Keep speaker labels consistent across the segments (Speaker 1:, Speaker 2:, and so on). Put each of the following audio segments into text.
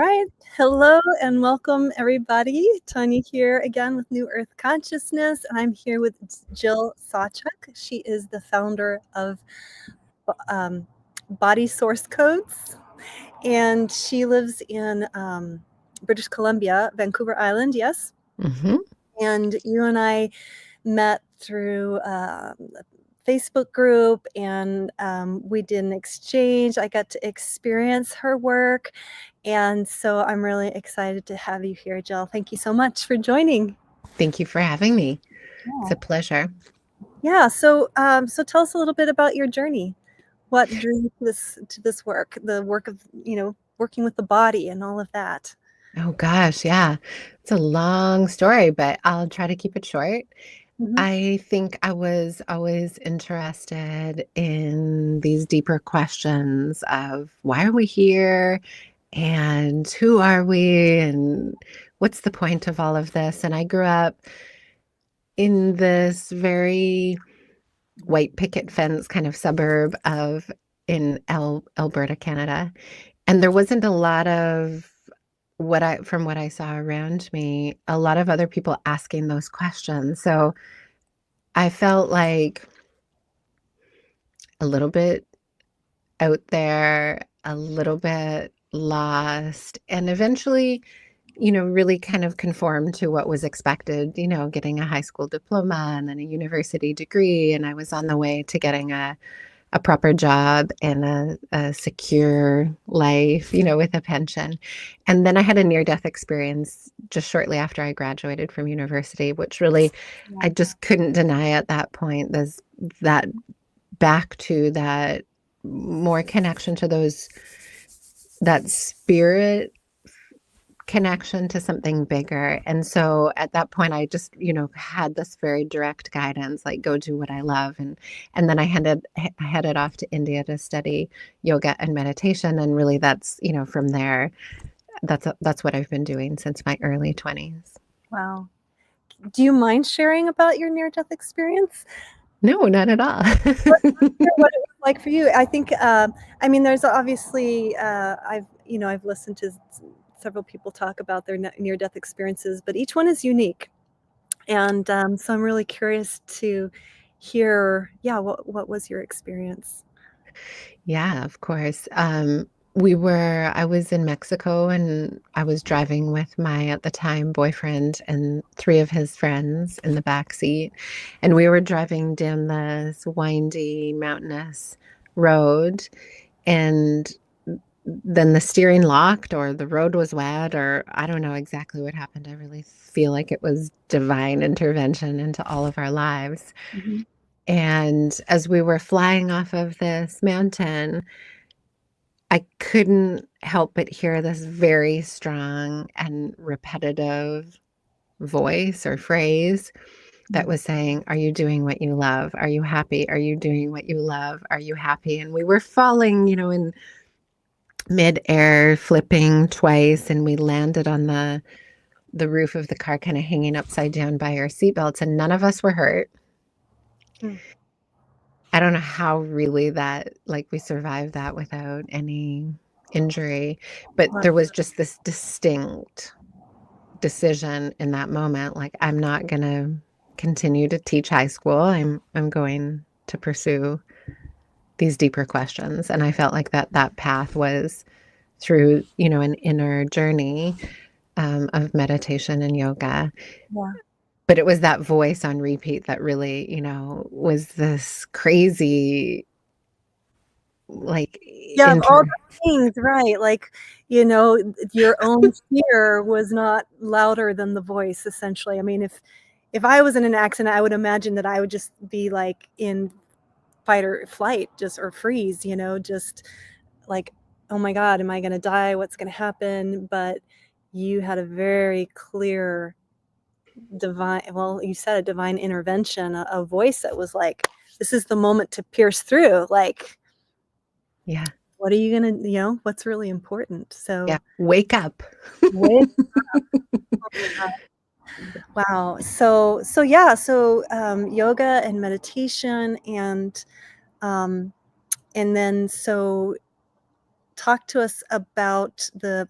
Speaker 1: right. Hello and welcome, everybody. Tanya here again with New Earth Consciousness. And I'm here with Jill Sawchuk. She is the founder of Body Source Codes. And she lives in British Columbia, Vancouver Island, yes?
Speaker 2: Mm-hmm.
Speaker 1: And you and I met through a Facebook group, and we did an exchange. I got to experience her work. And so I'm really excited to have you here, Jill. Thank you so much for joining.
Speaker 2: Thank you for having me.
Speaker 1: Yeah.
Speaker 2: It's a pleasure.
Speaker 1: Yeah. So tell us a little bit about your journey. What drew you to this work, the work of, working with the body and all of that?
Speaker 2: Oh gosh, yeah. It's a long story, but I'll try to keep it short.
Speaker 1: Mm-hmm.
Speaker 2: I think I was always interested in these deeper questions of why are we here and who are we and what's the point of all of this? And I grew up in this very white picket fence kind of suburb in Alberta, Canada. And there wasn't a lot of from what I saw around me, a lot of other people asking those questions. So I felt like a little bit out there, a little bit lost, and eventually, really kind of conformed to what was expected, getting a high school diploma and then a university degree. And I was on the way to getting a proper job and a secure life, with a pension. And then I had a near-death experience just shortly after I graduated from university, which really, I just couldn't deny at that point. There's that back to that more connection to that spirit connection to something bigger. And so at that point I just, had this very direct guidance, like go do what I love. And then I headed off to India to study yoga and meditation. And really that's, from there, that's what I've been doing since my early 20s.
Speaker 1: Wow. Do you mind sharing about your near-death experience?
Speaker 2: No, not at all.
Speaker 1: What it was like for you? I think, there's obviously, I've listened to several people talk about their near-death experiences, but each one is unique. And so I'm really curious to hear, what was your experience?
Speaker 2: Yeah, of course. I was in Mexico and I was driving with my, at the time, boyfriend and three of his friends in the back seat. And we were driving down this windy, mountainous road. And then the steering locked or the road was wet, or I don't know exactly what happened. I really feel like it was divine intervention into all of our lives.
Speaker 1: Mm-hmm.
Speaker 2: And as we were flying off of this mountain, I couldn't help but hear this very strong and repetitive voice or phrase that was saying, "Are you doing what you love? Are you happy? Are you doing what you love? Are you happy?" And we were falling, in mid-air, flipping twice, and we landed on the roof of the car, kind of hanging upside down by our seatbelts, and none of us were hurt. I don't know how really we survived that without any injury, but there was just this distinct decision in that moment, like, I'm not going to continue to teach high school. I'm going to pursue these deeper questions. And I felt like that path was through, an inner journey of meditation and yoga.
Speaker 1: Yeah.
Speaker 2: But it was that voice on repeat that really, was this crazy, like,
Speaker 1: Yeah, all the things, right? Like, your own fear was not louder than the voice, essentially. I mean, if I was in an accident, I would imagine that I would just be like in fight or flight, or freeze, just like, oh my God, am I going to die? What's going to happen? But you had a very clear you said a divine intervention, a voice that was like, this is the moment to pierce through. Like,
Speaker 2: yeah.
Speaker 1: What are you going to, what's really important? So
Speaker 2: yeah, wake up.
Speaker 1: Wake up. Wow. So yoga and meditation and then talk to us about the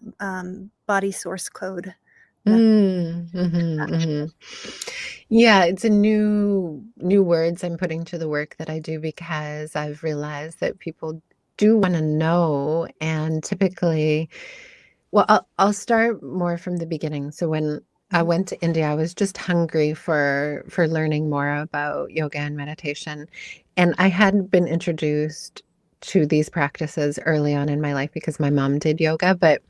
Speaker 1: body source code method.
Speaker 2: Yeah, it's a new words I'm putting to the work that I do because I've realized that people do want to know, and typically, well, I'll start more from the beginning. So when I
Speaker 1: Mhm.
Speaker 2: went to India, I was just hungry for learning more about yoga and meditation, and I hadn't been introduced to these practices early on in my life because my mom did yoga, but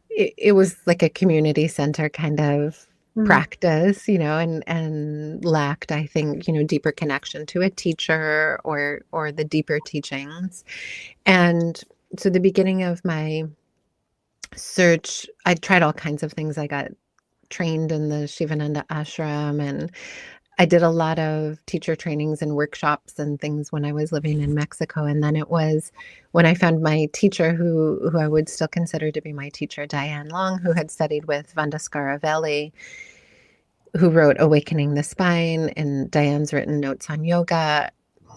Speaker 2: it was like a community center kind of
Speaker 1: Mm.
Speaker 2: practice, and lacked, I think, deeper connection to a teacher or the deeper teachings. And so the beginning of my search, I tried all kinds of things. I got trained in the Shivananda ashram, and I did a lot of teacher trainings and workshops and things when I was living in Mexico. And then it was when I found my teacher, who I would still consider to be my teacher, Diane Long, who had studied with Vanda Scaravelli, who wrote Awakening the Spine, and Diane's written notes on yoga.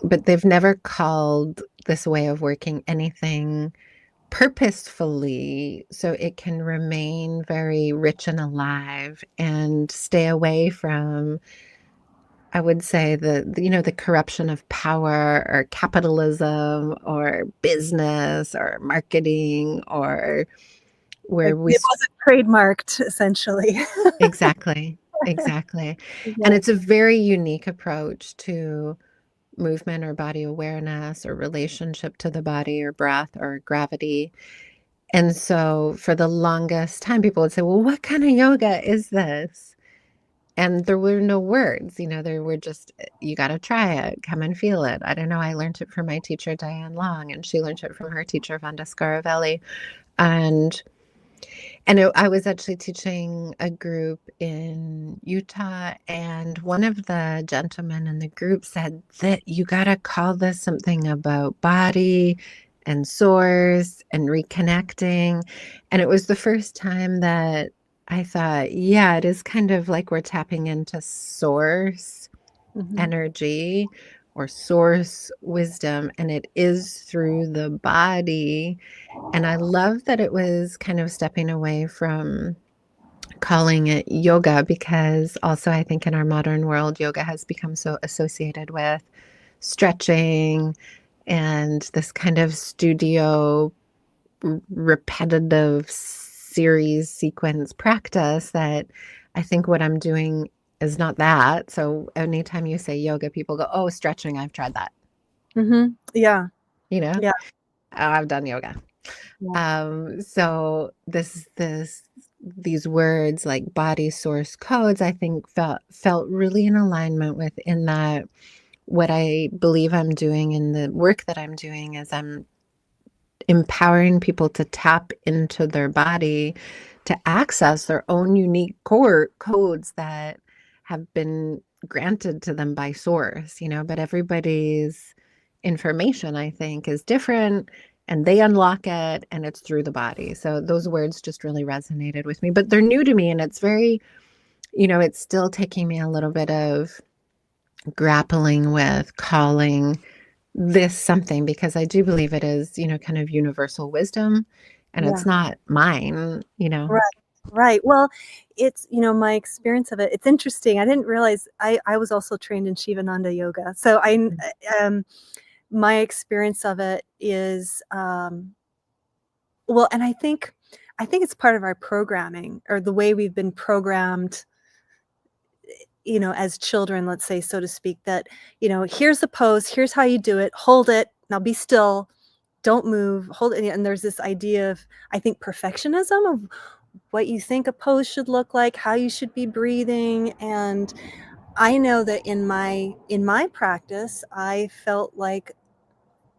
Speaker 2: But they've never called this way of working anything purposefully so it can remain very rich and alive and stay away from, I would say, the corruption of power or capitalism or business or marketing, or where
Speaker 1: Like,
Speaker 2: we
Speaker 1: it wasn't trademarked, essentially.
Speaker 2: exactly, exactly. And
Speaker 1: Yeah.
Speaker 2: it's a very unique approach to movement or body awareness or relationship to the body or breath or gravity. And so for the longest time, people would say, well, what kind of yoga is this? And there were no words, there were just, you got to try it, come and feel it. I don't know. I learned it from my teacher, Diane Long, and she learned it from her teacher, Vanda Scaravelli. And I was actually teaching a group in Utah, and one of the gentlemen in the group said that you got to call this something about body and source and reconnecting. And it was the first time that I thought, yeah, it is kind of like we're tapping into source
Speaker 1: Mhm.
Speaker 2: energy or source wisdom, and it is through the body. And I love that it was kind of stepping away from calling it yoga, because also I think in our modern world, yoga has become so associated with stretching and this kind of studio repetitive series sequence practice that I think what I'm doing is not that. So anytime you say yoga, people go, oh, stretching, I've tried that.
Speaker 1: Mhm. Yeah.
Speaker 2: You know,
Speaker 1: Yeah.
Speaker 2: I've done yoga.
Speaker 1: Yeah.
Speaker 2: So these words like body source codes, I think felt really in alignment with, in that what I believe I'm doing in the work that I'm doing is I'm empowering people to tap into their body to access their own unique core codes that have been granted to them by source, but everybody's information, I think, is different, and they unlock it, and it's through the body. So those words just really resonated with me, but they're new to me, and it's very, it's still taking me a little bit of grappling with calling this something, because I do believe it is, kind of universal wisdom, and
Speaker 1: Yeah.
Speaker 2: it's not mine.
Speaker 1: Right. Right. Well, it's, my experience of it, it's interesting. I didn't realize I was also trained in Shivananda yoga. So um, my experience of it is, well, and I think it's part of our programming, or the way we've been programmed, as children, let's say, so to speak, that, here's the pose, here's how you do it, hold it, now be still, don't move, hold it. And there's this idea of, I think, perfectionism of what you think a pose should look like, how you should be breathing. And I know that in my practice, I felt like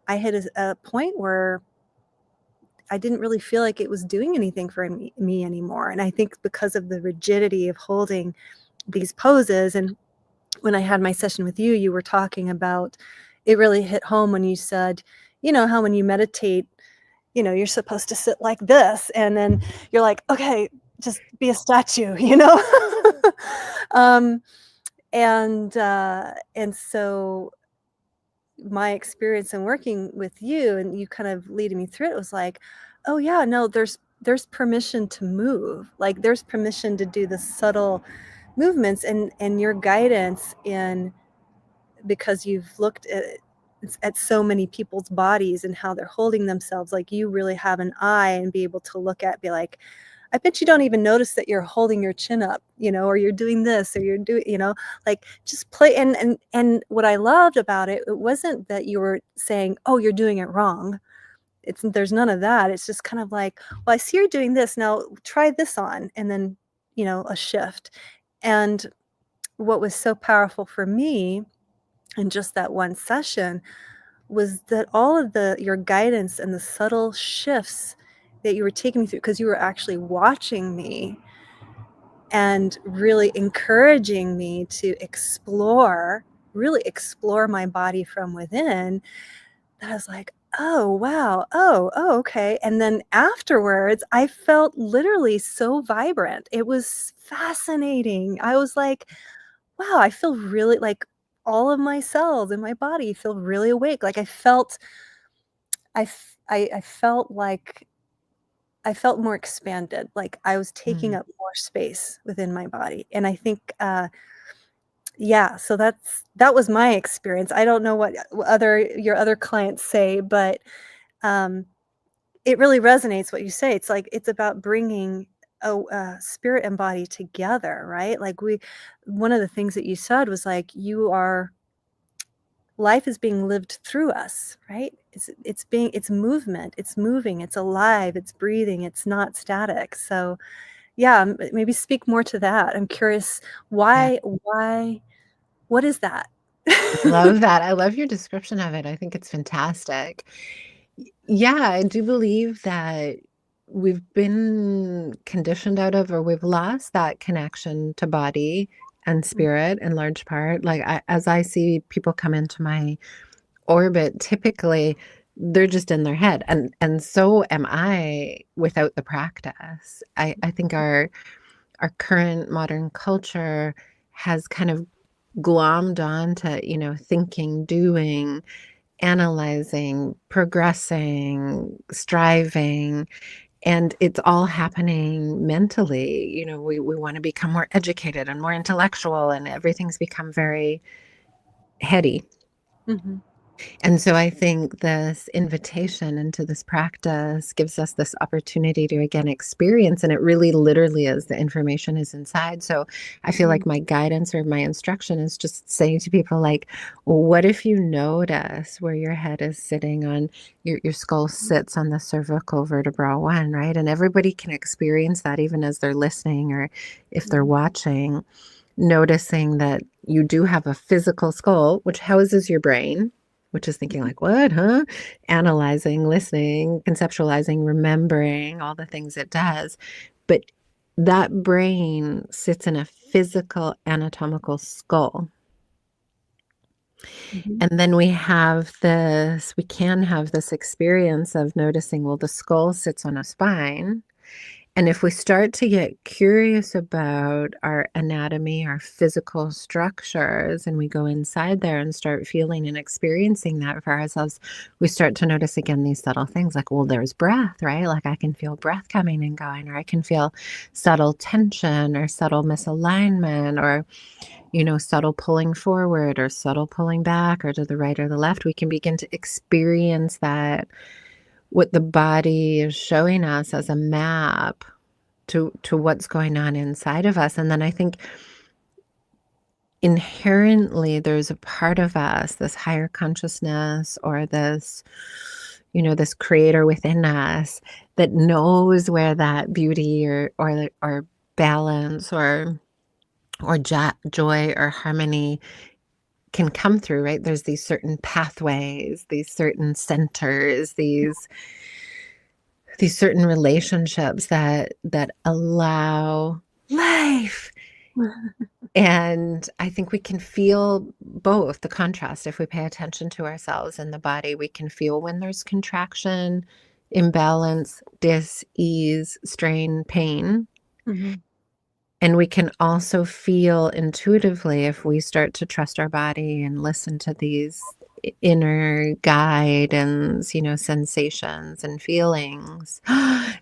Speaker 1: I hit a point where I didn't really feel like it was doing anything for me anymore. And I think because of the rigidity of holding these poses, and when I had my session with you, you were talking about, it really hit home when you said, how when you meditate, you're supposed to sit like this, and then you're like, okay, just be a statue. um, and so my experience in working with you and you kind of leading me through it was like, oh yeah, no, there's permission to move. Like there's permission to do the subtle movements and your guidance in, because you've looked at so many people's bodies and how they're holding themselves, like you really have an eye and be able to look at, be like, I bet you don't even notice that you're holding your chin up, or you're doing this, or you're doing, like just play. And what I loved about it, it wasn't that you were saying, oh, you're doing it wrong. There's none of that. It's just kind of like, well, I see you're doing this. Now try this on. And then, a shift. And what was so powerful for me in just that one session was that all of your guidance and the subtle shifts that you were taking me through, because you were actually watching me and really encouraging me to really explore my body from within, that I was like, oh, wow. Oh, okay. And then afterwards, I felt literally so vibrant. It was fascinating. I was like, wow, I feel really like all of my cells in my body feel really awake. Like I felt like I felt more expanded, like I was taking
Speaker 2: Mm.
Speaker 1: up more space within my body. And I think, yeah, so that was my experience. I don't know what your other clients say, but um, it really resonates what you say. It's like it's about bringing spirit and body together, right? Like one of the things that you said was like life is being lived through us, right? It's movement, it's moving, it's alive, it's breathing, it's not static. So yeah, maybe speak more to that. I'm curious
Speaker 2: Yeah.
Speaker 1: why what is that?
Speaker 2: I love that. I love your description of it. I think it's fantastic. Yeah, I do believe that we've been conditioned out of, or we've lost that connection to body and spirit in large part. Like as I see people come into my orbit, typically they're just in their head, and so am I without the practice. I think our current modern culture has kind of glommed on to, thinking, doing, analyzing, progressing, striving, and it's all happening mentally. We want to become more educated and more intellectual, and everything's become very heady.
Speaker 1: Mhm.
Speaker 2: And so I think this invitation into this practice gives us this opportunity to again experience, and it really literally is the information is inside. So I feel
Speaker 1: Mhm.
Speaker 2: like my guidance or my instruction is just saying to people like, what if you notice where your head is sitting on your skull sits on the cervical vertebra one, right? And everybody can experience that even as they're listening or if they're
Speaker 1: Mhm.
Speaker 2: watching, noticing that you do have a physical skull, which houses your brain, which is thinking like, what, huh? Analyzing, listening, conceptualizing, remembering, all the things it does. But that brain sits in a physical anatomical skull.
Speaker 1: Mhm.
Speaker 2: And then we can have this experience of noticing, well, the skull sits on a spine. And if we start to get curious about our anatomy, our physical structures, and we go inside there and start feeling and experiencing that for ourselves, we start to notice again these subtle things like, well, there's breath, right? Like I can feel breath coming and going, or I can feel subtle tension or subtle misalignment, or, subtle pulling forward or subtle pulling back or to the right or the left. We can begin to experience that, what the body is showing us as a map to what's going on inside of us. And then I think inherently there's a part of us, this higher consciousness or this creator within us that knows where that beauty or balance or joy or harmony can come through, right? There's these certain pathways, these certain centers, these certain relationships that allow life. And I think we can feel both the contrast if we pay attention to ourselves and the body. We can feel when there's contraction, imbalance, dis-ease, strain, pain.
Speaker 1: Mhm.
Speaker 2: And we can also feel intuitively if we start to trust our body and listen to these inner guidance, sensations and feelings.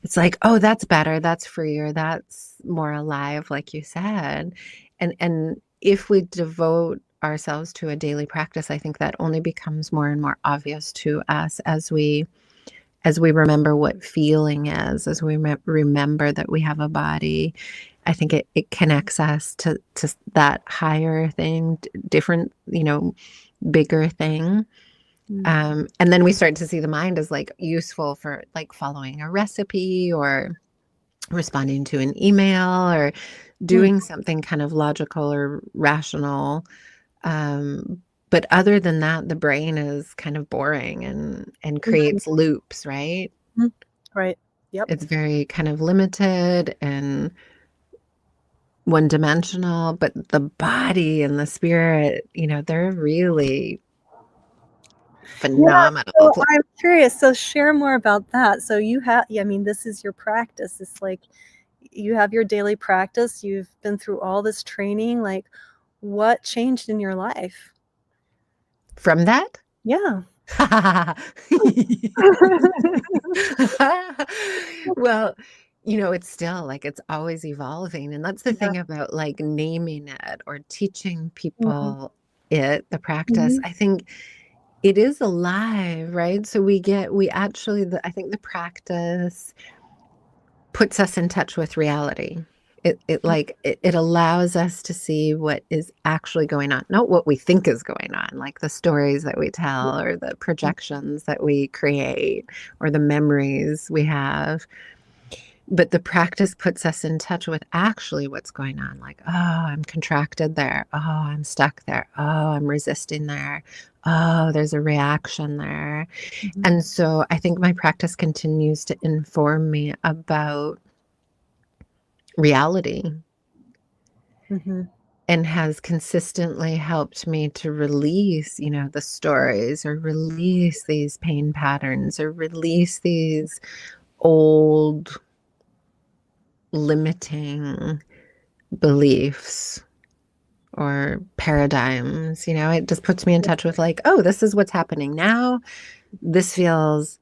Speaker 2: It's like, oh, that's better, that's freer, that's more alive, like you said. And if we devote ourselves to a daily practice, I think that only becomes more and more obvious to us as we remember what feeling is, as we remember that we have a body. I think it connects us to that higher thing, different, bigger thing.
Speaker 1: Mm.
Speaker 2: And then we start to see the mind as like useful for like following a recipe or responding to an email or
Speaker 1: Mm.
Speaker 2: doing something kind of logical or rational. Um, but other than that, the brain is kind of boring and
Speaker 1: Mhm.
Speaker 2: creates loops, right?
Speaker 1: Mhm. Right. Yep.
Speaker 2: It's very kind of limited and one dimensional, but the body and the spirit, they're really
Speaker 1: Yeah,
Speaker 2: phenomenal.
Speaker 1: so I'm curious, so share more about that. So you have, yeah, I mean, this is your practice. It's like you have your daily practice. You've been through all this training. Like, what changed in your life?
Speaker 2: From that?
Speaker 1: Yeah.
Speaker 2: Well, it's still like it's always evolving. And that's the
Speaker 1: Yeah.
Speaker 2: thing about like naming it or teaching
Speaker 1: Mhm.
Speaker 2: people the practice.
Speaker 1: Mhm.
Speaker 2: I think it is alive, right? So we actually, I think the practice puts us in touch with reality. It allows us to see what is actually going on, not what we think is going on, like the stories that we tell or the
Speaker 1: Mhm.
Speaker 2: projections that we create or the memories we have. But the practice puts us in touch with actually what's going on. Like, oh, I'm contracted there. Oh, I'm stuck there. Oh, I'm resisting there. Oh, there's a reaction there.
Speaker 1: Mhm.
Speaker 2: And so I think my practice continues to inform me about reality
Speaker 1: Mhm.
Speaker 2: and has consistently helped me to release, the stories or release these pain patterns or release these old limiting beliefs or paradigms. It just puts me in touch with like, oh, this is what's happening now. This feels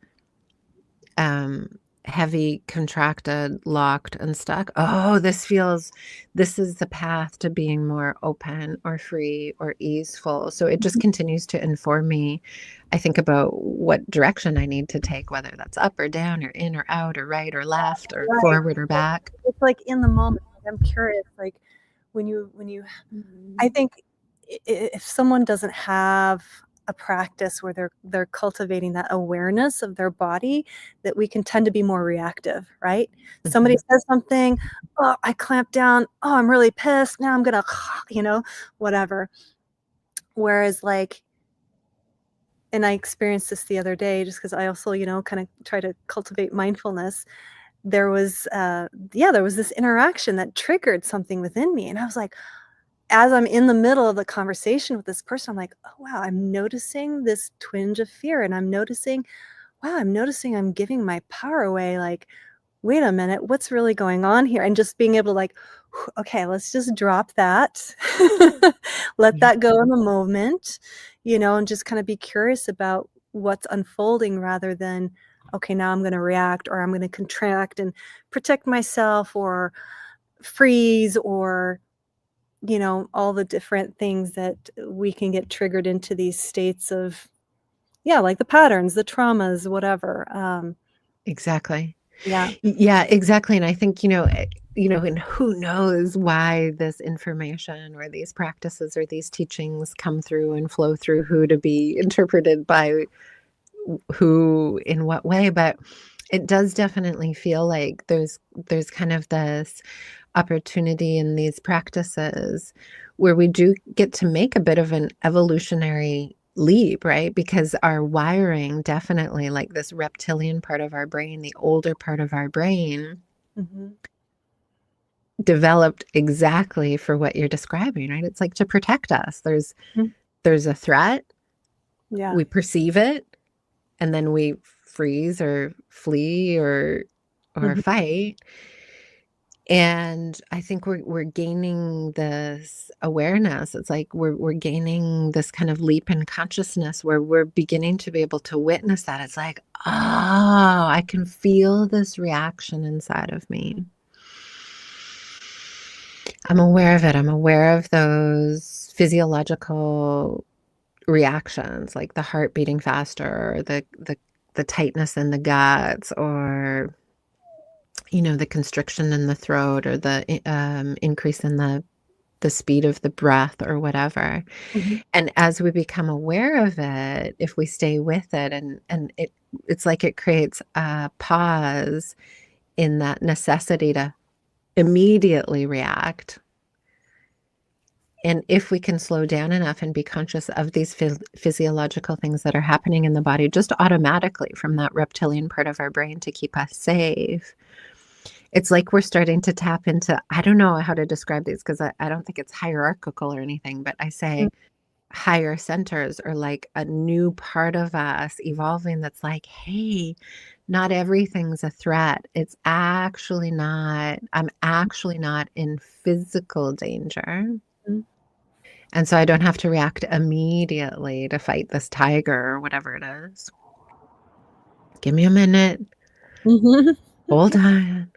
Speaker 2: um heavy, contracted, locked, and stuck. Oh, this is the path to being more open or free or easeful. So it just
Speaker 1: Mhm.
Speaker 2: continues to inform me, I think, about what direction I need to take, whether that's up or down or in or out or right or left or
Speaker 1: Right.
Speaker 2: forward or back.
Speaker 1: It's like in the moment. Like, I'm curious, like when you I think if someone doesn't have a practice where they're cultivating that awareness of their body, that we can tend to be more reactive, right? Somebody
Speaker 2: Mhm.
Speaker 1: says something, "Oh, I clamp down. Oh, I'm really pissed. Now I'm gonna," whatever. Whereas, like, and I experienced this the other day just because I also, kind of try to cultivate mindfulness. There was this interaction that triggered something within me, and I was like, as I'm in the middle of the conversation with this person, I'm like, "Oh, wow, I'm noticing this twinge of fear, and I'm noticing I'm giving my power away, like, wait a minute, what's really going on here?" And just being able to, like, "Okay, let's just drop that. Let
Speaker 2: Yeah,
Speaker 1: that go in the moment," and just kinda be curious about what's unfolding rather than, "Okay, now I'm gonna react, or I'm gonna contract and protect myself or freeze," or all the different things that we can get triggered into these states of, yeah, like the patterns, the traumas, whatever.
Speaker 2: exactly.
Speaker 1: Yeah.
Speaker 2: Yeah, exactly. And I think, and who knows why this information or these practices or these teachings come through and flow through who to be interpreted by who in what way. But it does definitely feel like there's kind of this opportunity in these practices where we do get to make a bit of an evolutionary leap, right? Because our wiring definitely, like this reptilian part of our brain, the older part of our brain,
Speaker 1: Mhm.
Speaker 2: developed exactly for what you're describing, right? It's like to protect us.
Speaker 1: Mm.
Speaker 2: There's a threat,
Speaker 1: Yeah.
Speaker 2: we perceive it, and then we freeze or flee or
Speaker 1: Mhm.
Speaker 2: fight. And I think we're gaining this awareness. It's like we're gaining this kind of leap in consciousness where we're beginning to be able to witness that. It's like, oh, I can feel this reaction inside of me. I'm aware of it. I'm aware of those physiological reactions, like the heart beating faster, or the tightness in the guts, or the constriction in the throat, or the increase in the speed of the breath, or whatever.
Speaker 1: Mhm.
Speaker 2: And as we become aware of it, if we stay with it, and it's like it creates a pause in that necessity to immediately react. And if we can slow down enough and be conscious of these physiological things that are happening in the body just automatically from that reptilian part of our brain to keep us safe, it's like we're starting to tap into, I don't know how to describe these because I don't think it's hierarchical or anything, but I
Speaker 1: Mm,
Speaker 2: say higher centers, or like a new part of us evolving that's like, hey, not everything's a threat. It's actually not, I'm actually not in physical danger.
Speaker 1: mm.
Speaker 2: And so I don't have to react immediately to fight this tiger or whatever it is. Give me a minute.
Speaker 1: Mhm.
Speaker 2: Hold on.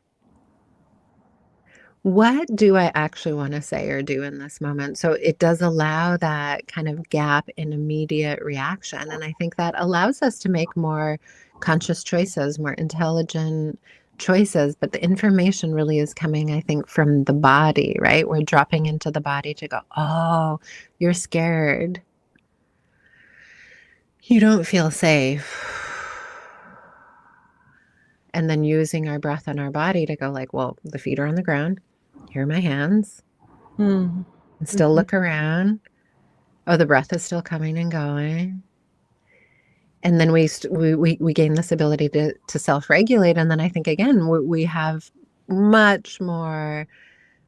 Speaker 2: What do I actually want to say or do in this moment? So it does allow that kind of gap in immediate reaction. And I think that allows us to make more conscious choices, more intelligent choices. But the information really is coming, I think, from the body, right? We're dropping into the body to go, oh, you're scared. You don't feel safe. And then using our breath and our body to go like, well, the feet are on the ground. Here are my hands.
Speaker 1: Mm.
Speaker 2: And still
Speaker 1: Mhm.
Speaker 2: look around. Oh, the breath is still coming and going. And then we gain this ability to self-regulate. And then I think, again, we have much more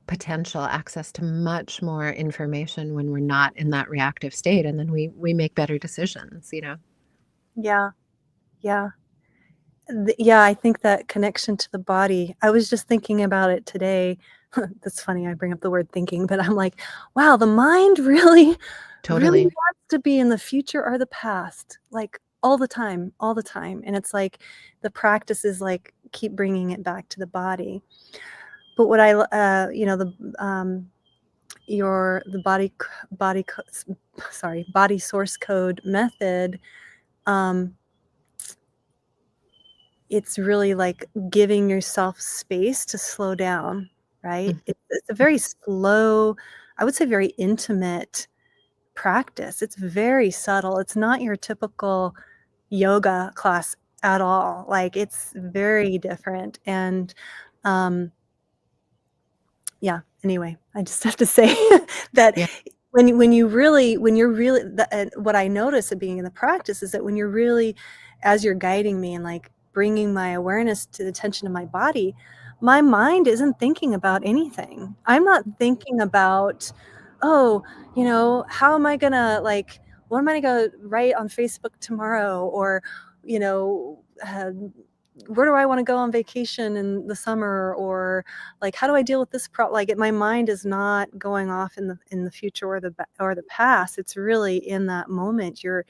Speaker 2: potential access to much more information when we're not in that reactive state. And then we make better decisions.
Speaker 1: Yeah, yeah. Yeah, I think that connection to the body, I was just thinking about it today. That's funny, I bring up the word thinking, but I'm like, wow, the mind really, really
Speaker 2: Totally.
Speaker 1: wants to be in the future or the past, like all the time, all the time. And it's like the practice is like keep bringing it back to the body. But what the body source code method, um, it's really like giving yourself space to slow down, right?
Speaker 2: Mhm.
Speaker 1: It's a very slow, I would say very intimate practice. It's very subtle. It's not your typical yoga class at all. Like, it's very different, and, um, yeah, anyway, I just have to say that
Speaker 2: Yeah.
Speaker 1: when you're really what I notice of being in the practice is that when you're really, as you're guiding me and, like, bringing my awareness to the tension of my body, my mind isn't thinking about anything. I'm not thinking about, "Oh, how am I gonna, like, what am I gonna write on Facebook tomorrow?" Or, you know, "Where do I wanna go on vacation in the summer?" Or, like, how do I deal with this like, my mind is not going off in the future or the past. It's really in that moment. You're,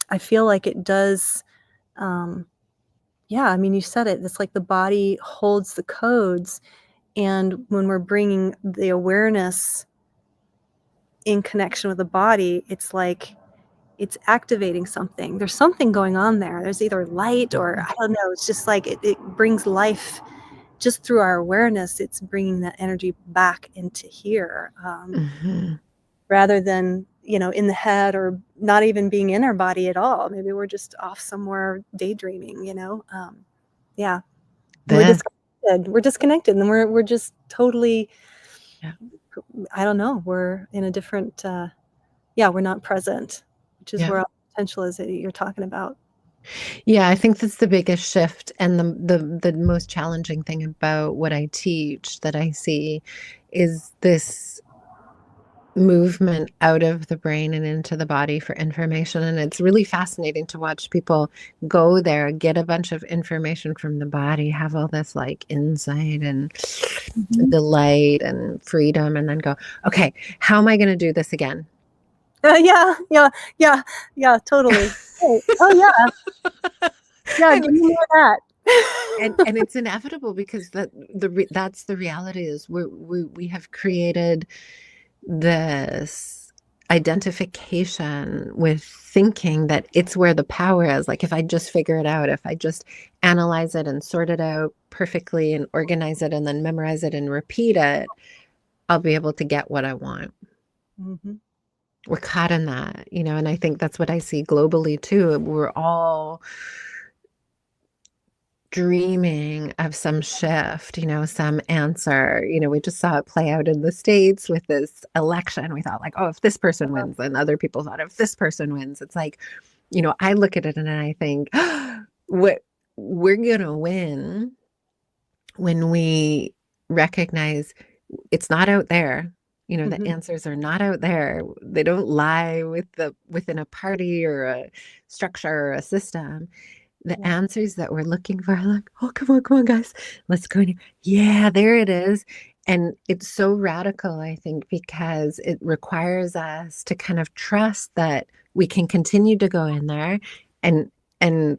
Speaker 1: I feel like it does, um yeah, I mean, you said it. It's like the body holds the codes, and when we're bringing the awareness in connection with the body, it's like it's activating something. There's something going on there. There's either light or I don't know, it's just like it brings life just through our awareness. It's bringing that energy back into here,
Speaker 2: Mhm.
Speaker 1: rather than, in the head or not even being in our body at all. Maybe we're just off somewhere daydreaming. Yeah, and we're
Speaker 2: There.
Speaker 1: disconnected. We're disconnected, and we're just totally,
Speaker 2: Yeah.
Speaker 1: I don't know, we're in a different, yeah, we're not present, which is
Speaker 2: Yeah.
Speaker 1: where all the potential is that you're talking about.
Speaker 2: Yeah, I think that's the biggest shift, and the most challenging thing about what I teach that I see is movement out of the brain and into the body for information. And it's really fascinating to watch people go there, get a bunch of information from the body, have all this like insight and
Speaker 1: Mhm.
Speaker 2: delight and freedom, and then go, okay, how am I going to do this again?
Speaker 1: Yeah, yeah, yeah, yeah, totally. Oh, oh, yeah, yeah,
Speaker 2: and
Speaker 1: give me more of that.
Speaker 2: and it's inevitable because that's the reality is we have created this identification with thinking that it's where the power is. Like if I just figure it out, if I just analyze it and sort it out perfectly and organize it and then memorize it and repeat it, I'll be able to get what I want.
Speaker 1: Mhm.
Speaker 2: We're caught in that, and I think that's what I see globally too. We're all dreaming of some shift, some answer. We just saw it play out in the States with this election. We thought like, oh, if this person wins, and other people thought if this person wins, it's like, I look at it and I think, what we're gonna win when we recognize it's not out there. The
Speaker 1: Mhm.
Speaker 2: answers are not out there. They don't lie within a party or a structure or a system. The
Speaker 1: Yeah.
Speaker 2: answers that we're looking for are like, oh, come on, guys. Let's go in here. Yeah, there it is. And it's so radical, I think, because it requires us to kind of trust that we can continue to go in there and and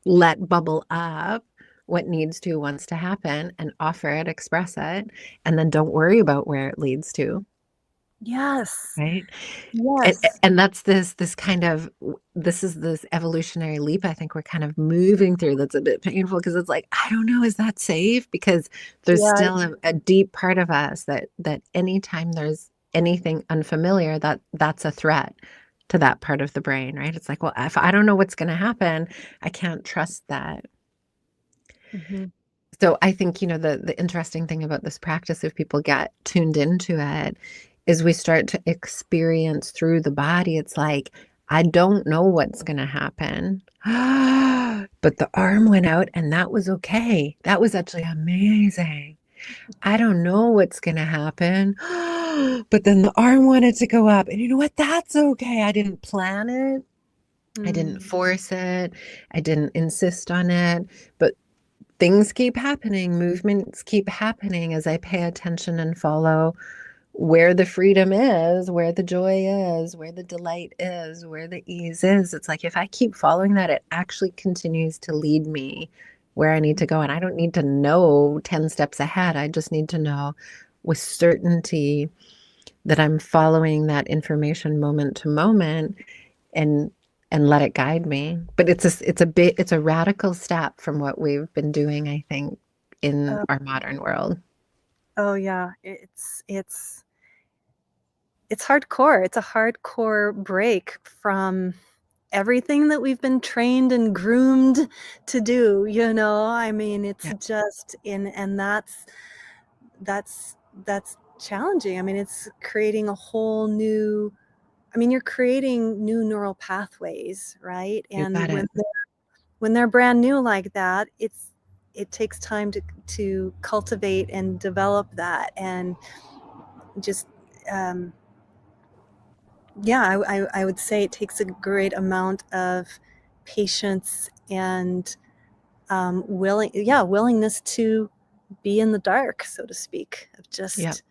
Speaker 2: let bubble up what wants to happen and offer it, express it, and then don't worry about where it leads to.
Speaker 1: Yes.
Speaker 2: Right. And,
Speaker 1: Yes.
Speaker 2: and that's this kind of this is this evolutionary leap I think we're kind of moving through that's a bit painful because it's like, I don't know, is that safe? Because there's
Speaker 1: Yeah.
Speaker 2: still a deep part of us that anytime there's anything unfamiliar, that's a threat to that part of the brain, right? It's like, well, if I don't know what's going to happen, I can't trust that.
Speaker 1: Mhm.
Speaker 2: So I think, the interesting thing about this practice, if people get tuned into it, is we start to experience through the body. It's like, I don't know what's going to happen. But the arm went out and that was okay. That was actually amazing. I don't know what's going to happen. But then the arm wanted to go up. And you know what? That's okay. I didn't plan it. I didn't
Speaker 1: Mm.
Speaker 2: force it. I didn't insist on it. But things keep happening, movements keep happening as I pay attention and follow where the freedom is, where the joy is, where the delight is, where the ease is. It's like if I keep following that, it actually continues to lead me where I need to go. And I don't need to know 10 steps ahead. I just need to know with certainty that I'm following that information moment to moment and let it guide me. But it's a radical step from what we've been doing, I think, in
Speaker 1: Oh,
Speaker 2: our modern world.
Speaker 1: oh, yeah. It's hardcore. It's a hardcore break from everything that we've been trained and groomed to do, you know? I mean, it's
Speaker 2: Yeah,
Speaker 1: just in and that's that's challenging. I mean, it's creating a whole new I mean, you're creating new neural pathways, right?
Speaker 2: you
Speaker 1: And
Speaker 2: got it.
Speaker 1: when they're brand new like that, it takes time to cultivate and develop that and just yeah, I would say it takes a great amount of patience and willingness to be in the dark, so to speak, of
Speaker 2: Yep,
Speaker 1: just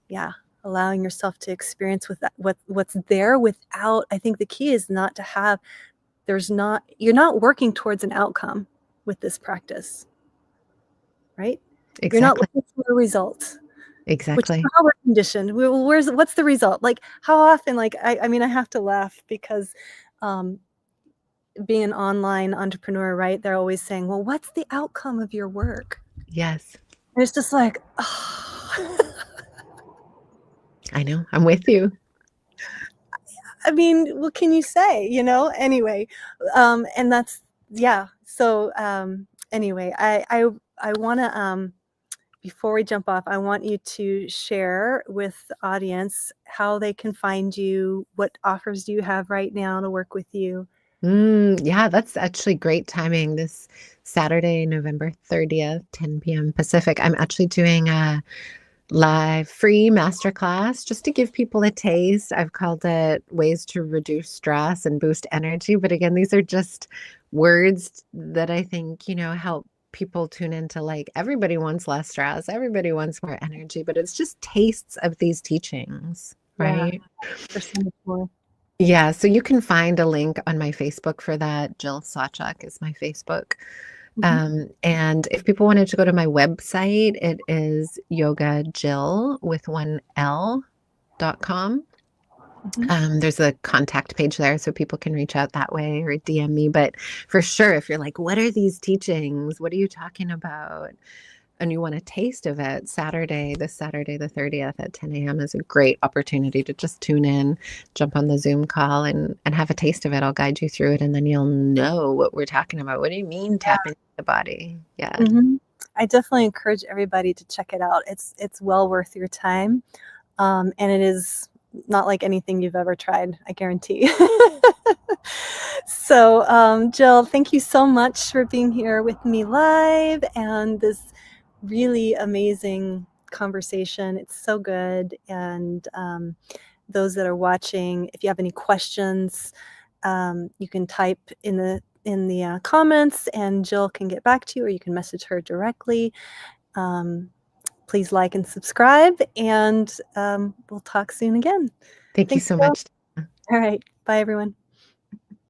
Speaker 1: yeah, allowing yourself to experience with that what's there without. I think the key is not to have there's not you're not working towards an outcome with this practice, right? You're not
Speaker 2: exactly.
Speaker 1: looking for a result, which is
Speaker 2: Exactly.
Speaker 1: how we're conditioned. Well, what's the result? Like how often? Like I mean, I have to laugh because um, being an online entrepreneur, right? They're always saying, "Well, what's the outcome of your work?"
Speaker 2: Yes.
Speaker 1: And it's just like, oh.
Speaker 2: I know. I'm with you.
Speaker 1: I mean, what can you say? You know. Anyway, and that's yeah. So anyway, I want to before we jump off, I want you to share with the audience how they can find you. What offers do you have right now to work with you?
Speaker 2: Yeah, that's actually great timing. This Saturday, November 30th, 10 p.m. Pacific, I'm actually doing a live free masterclass just to give people a taste. I've called it Ways to Reduce Stress and Boost Energy. But again, these are just words that I think, help people tune into like everybody wants less stress, everybody wants more energy, but it's just tastes of these teachings,
Speaker 1: Yeah,
Speaker 2: right?
Speaker 1: there's so much more.
Speaker 2: Yeah, so you can find a link on my Facebook for that. Jill Sawchuk is my Facebook.
Speaker 1: Mhm,
Speaker 2: And if people wanted to go to my website, it is yogajill with one L.com.
Speaker 1: mhm.
Speaker 2: There's a contact page there so people can reach out that way or DM me. But for sure, if you're like, what are these teachings? What are you talking about? And you want a taste of it, this Saturday, the 30th at 10 a.m. is a great opportunity to just tune in, jump on the Zoom call and have a taste of it. I'll guide you through it and then you'll know what we're talking about. What do you mean tap into the body? Yeah.
Speaker 1: Mhm. I definitely encourage everybody to check it out. It's well worth your time, and it is not like anything you've ever tried, I guarantee. So, Jill, thank you so much for being here with me live and this really amazing conversation. It's so good. And those that are watching, if you have any questions, you can type in the comments, and Jill can get back to you, or you can message her directly. Um, please like and subscribe, and we'll talk soon again.
Speaker 2: Thank you
Speaker 1: Thanks,
Speaker 2: so
Speaker 1: Jill.
Speaker 2: much.
Speaker 1: All right. Bye, everyone.